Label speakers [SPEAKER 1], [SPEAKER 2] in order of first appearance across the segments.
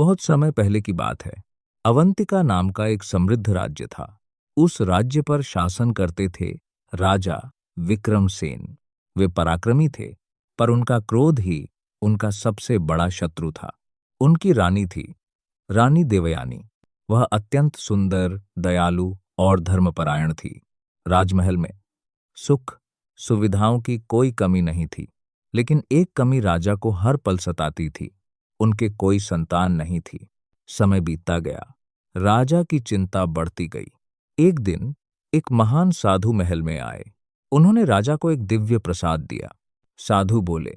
[SPEAKER 1] बहुत समय पहले की बात है। अवंतिका नाम का एक समृद्ध राज्य था। उस राज्य पर शासन करते थे राजा विक्रमसेन। वे पराक्रमी थे, पर उनका क्रोध ही उनका सबसे बड़ा शत्रु था। उनकी रानी थी रानी देवयानी। वह अत्यंत सुंदर, दयालु और धर्मपरायण थी। राजमहल में सुख सुविधाओं की कोई कमी नहीं थी, लेकिन एक कमी राजा को हर पल सताती थी। उनके कोई संतान नहीं थी। समय बीतता गया, राजा की चिंता बढ़ती गई। एक दिन एक महान साधु महल में आए। उन्होंने राजा को एक दिव्य प्रसाद दिया। साधु बोले,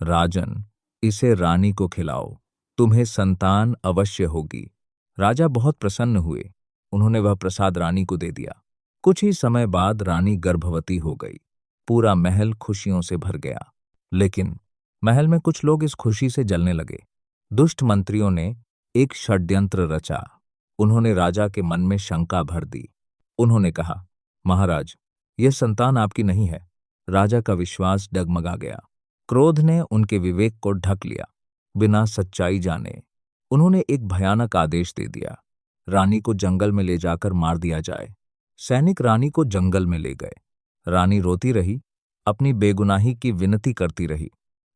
[SPEAKER 1] राजन, इसे रानी को खिलाओ, तुम्हें संतान अवश्य होगी। राजा बहुत प्रसन्न हुए। उन्होंने वह प्रसाद रानी को दे दिया। कुछ ही समय बाद रानी गर्भवती हो गई। पूरा महल खुशियों से भर गया। लेकिन महल में कुछ लोग इस खुशी से जलने लगे। दुष्ट मंत्रियों ने एक षड्यंत्र रचा। उन्होंने राजा के मन में शंका भर दी। उन्होंने कहा, महाराज, यह संतान आपकी नहीं है। राजा का विश्वास डगमगा गया। क्रोध ने उनके विवेक को ढक लिया। बिना सच्चाई जाने उन्होंने एक भयानक आदेश दे दिया, रानी को जंगल में ले जाकर मार दिया जाए। सैनिक रानी को जंगल में ले गए। रानी रोती रही, अपनी बेगुनाही की विनती करती रही,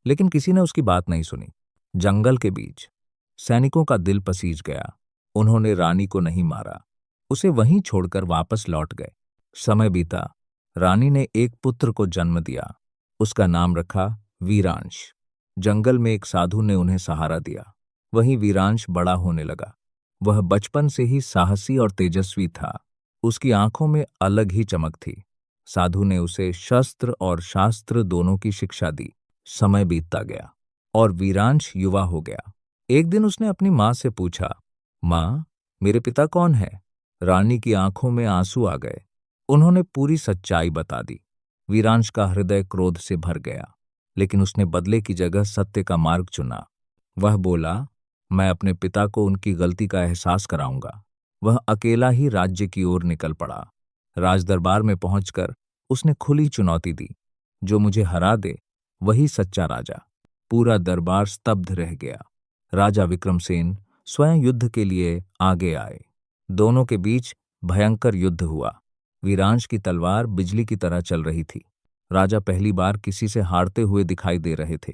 [SPEAKER 1] लेकिन किसी ने उसकी बात नहीं सुनी। जंगल के बीच सैनिकों का दिल पसीज गया। उन्होंने रानी को नहीं मारा, उसे वहीं छोड़कर वापस लौट गए। समय बीता। रानी ने एक पुत्र को जन्म दिया। उसका नाम रखा वीरांश। जंगल में एक साधु ने उन्हें सहारा दिया। वहीं वीरांश बड़ा होने लगा। वह बचपन से ही साहसी और तेजस्वी था। उसकी आंखों में अलग ही चमक थी। साधु ने उसे शस्त्र और शास्त्र दोनों की शिक्षा दी। समय बीतता गया और वीरांश युवा हो गया। एक दिन उसने अपनी माँ से पूछा, माँ, मेरे पिता कौन है? रानी की आंखों में आंसू आ गए। उन्होंने पूरी सच्चाई बता दी। वीरांश का हृदय क्रोध से भर गया, लेकिन उसने बदले की जगह सत्य का मार्ग चुना। वह बोला, मैं अपने पिता को उनकी गलती का एहसास कराऊंगा। वह अकेला ही राज्य की ओर निकल पड़ा। राजदरबार में पहुंचकर उसने खुली चुनौती दी, जो मुझे हरा दे वही सच्चा राजा। पूरा दरबार स्तब्ध रह गया। राजा विक्रमसेन स्वयं युद्ध के लिए आगे आए। दोनों के बीच भयंकर युद्ध हुआ। वीरांश की तलवार बिजली की तरह चल रही थी। राजा पहली बार किसी से हारते हुए दिखाई दे रहे थे।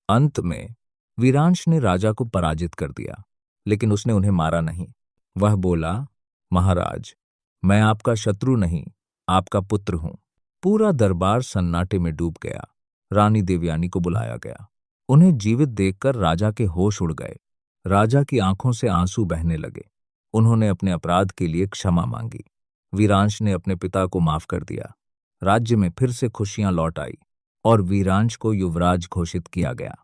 [SPEAKER 1] अंत में वीरांश ने राजा को पराजित कर दिया, लेकिन उसने उन्हें मारा नहीं। वह बोला, महाराज, मैं आपका शत्रु नहीं, आपका पुत्र हूं। पूरा दरबार सन्नाटे में डूब गया। रानी देवयानी को बुलाया गया। उन्हें जीवित देखकर राजा के होश उड़ गए। राजा की आंखों से आंसू बहने लगे। उन्होंने अपने अपराध के लिए क्षमा मांगी। वीरांश ने अपने पिता को माफ कर दिया। राज्य में फिर से खुशियां लौट आई और वीरांश को युवराज घोषित किया गया।